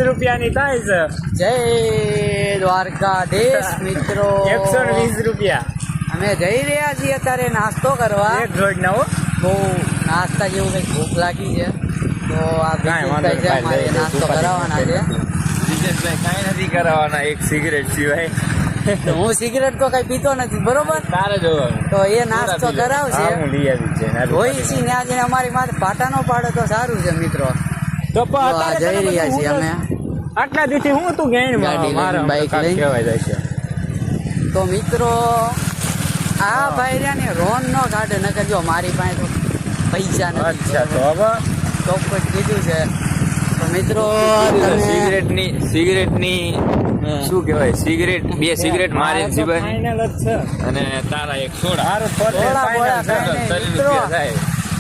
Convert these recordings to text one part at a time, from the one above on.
રૂપિયાની થાય છે. જય દ્વારકાધીશ મિત્રો, 120 રૂપિયા. અમે જઈ રહ્યા છીએ અત્યારે નાસ્તો કરવા. એક જોડ ના હો, બહુ નાસ્તા જેવું કંઈક ભૂખ લાગી છે, તો આ બીજું છે અમારે નાસ્તો કરાવવાના છે. વિજેશભાઈ કાંઈ નથી કરાવવાના, એક સિગરેટ સિવાય. તો હું સિગરેટ તો કઈ પીતો નથી, બરોબર? તારે જોવાનું તો એ નાસ્તો કરાવશે. હું લઈ આવી છે હોય છે ત્યાં જઈને અમારી માથે પાટા નો પાડે તો સારું છે મિત્રો. તો આ જઈ રહ્યા છીએ અમે. આટલા દિવસથી હું તું ગેણ બાઈક લઈને કહેવાય જાય છે. તો મિત્રો આ ભાઈ રહ્યા ને રોન નો કાઢે, નકર જો મારી પાસે તો પૈસા નથી. અચ્છા, તો હવે ચોક્કસ કીધું છે. તો મિત્રો સિગરેટની શું કહેવાય, સિગરેટ બે સિગરેટ મારી જીવન ફાઇનલ જ છે. અને તારા એક સોડા મિત્રો,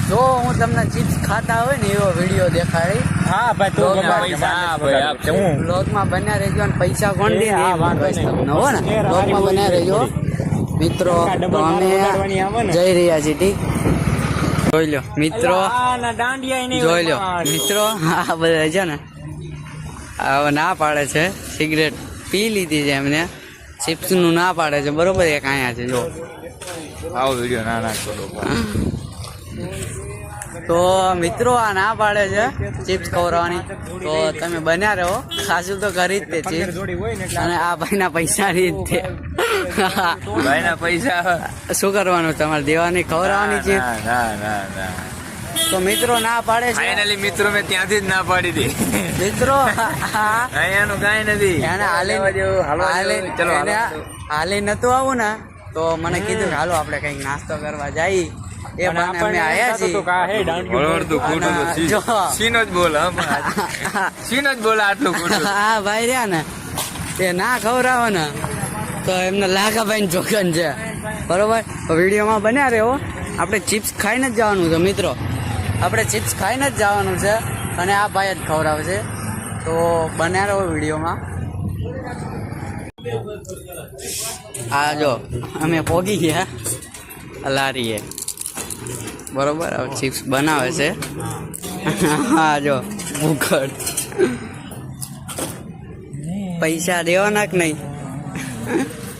જો હું તમને ચિપ્સ ખાતા હોય ને એવો વિડીયો દેખાડી. હા ભાઈ, તો બ્લોગમાં બન્યા રહેજો અને પૈસા કોણ દે તમને હો ને, બ્લોગમાં બન્યા રહેજો મિત્રો. તો અમે જઈ રહ્યા છીએ. ઠીક, જોઈ લો મિત્રો, જોઈ લો મિત્રો, આ બધા છે ને હવે ના પાડે છે, સિગરેટ પી લીધી છે એમને, ચિપ્સ નું ના પાડે છે, બરોબર? એક અહીંયા છે જો, આવો વિડીયો ના નાખો. તો મિત્રો આ ના પાડે છે ચિપ્સ ખવડાવવાની, તો તમે બન્યા રહો, ખાસું તો કરી જ તે ચિપ્સ. અને આ ભાઈના પૈસા ની જ તે ભાઈના પૈસા શું કરવાનું, તમારે દેવાની ખવડાવવાની ચિપ્સ. તો મિત્રો ના પાડે છે. ફાઇનલી મિત્રો મેં ત્યાંથી જ ના પાડી દી. મિત્રો અહીંયાનું કાંઈ નથી, એને હાલે નતું આવું ને તો મને કીધું હાલો આપણે કઈક નાસ્તો કરવા જઈએ. એ બાને અમે આયા છીએ. સીનો જ બોલ, સીનો જ બોલ આટલું ખોટું. હા ભાઈ રહ્યા ને તે ના ખવડાવે ને તો એમને લાખાભાઈ જોખન છે, બરોબર? તો વિડીયોમાં બન્યા રહ્યો. આપણે ચિપ્સ ખાઈને જ જવાનું છે મિત્રો, આપણે ચિપ્સ ખાઈને જ જવાનું છે અને આ ભાઈ જ ખવડાવશે. તો બન્યા રહો વિડીયોમાં. આ જો અમે પોગી ગયા લારીએ, બરોબર? હવે ચિપ્સ બનાવે છે. હા જો ભૂખડ. પૈસા દેવાના કે નહીં?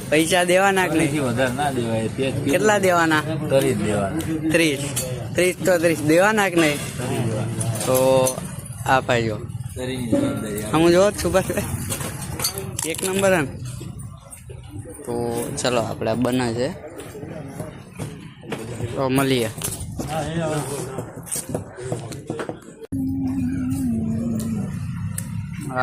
પૈસા દેવાના કે નહીં? વધારે ના દેવાય. કેટલા દેવાના? 30 તો 30 દેવાના કે નહીં? તો આ ભાઈ જો હું જો છું બસ એક નંબર એમ. તો ચલો આપણે બને છે તો મળીએ.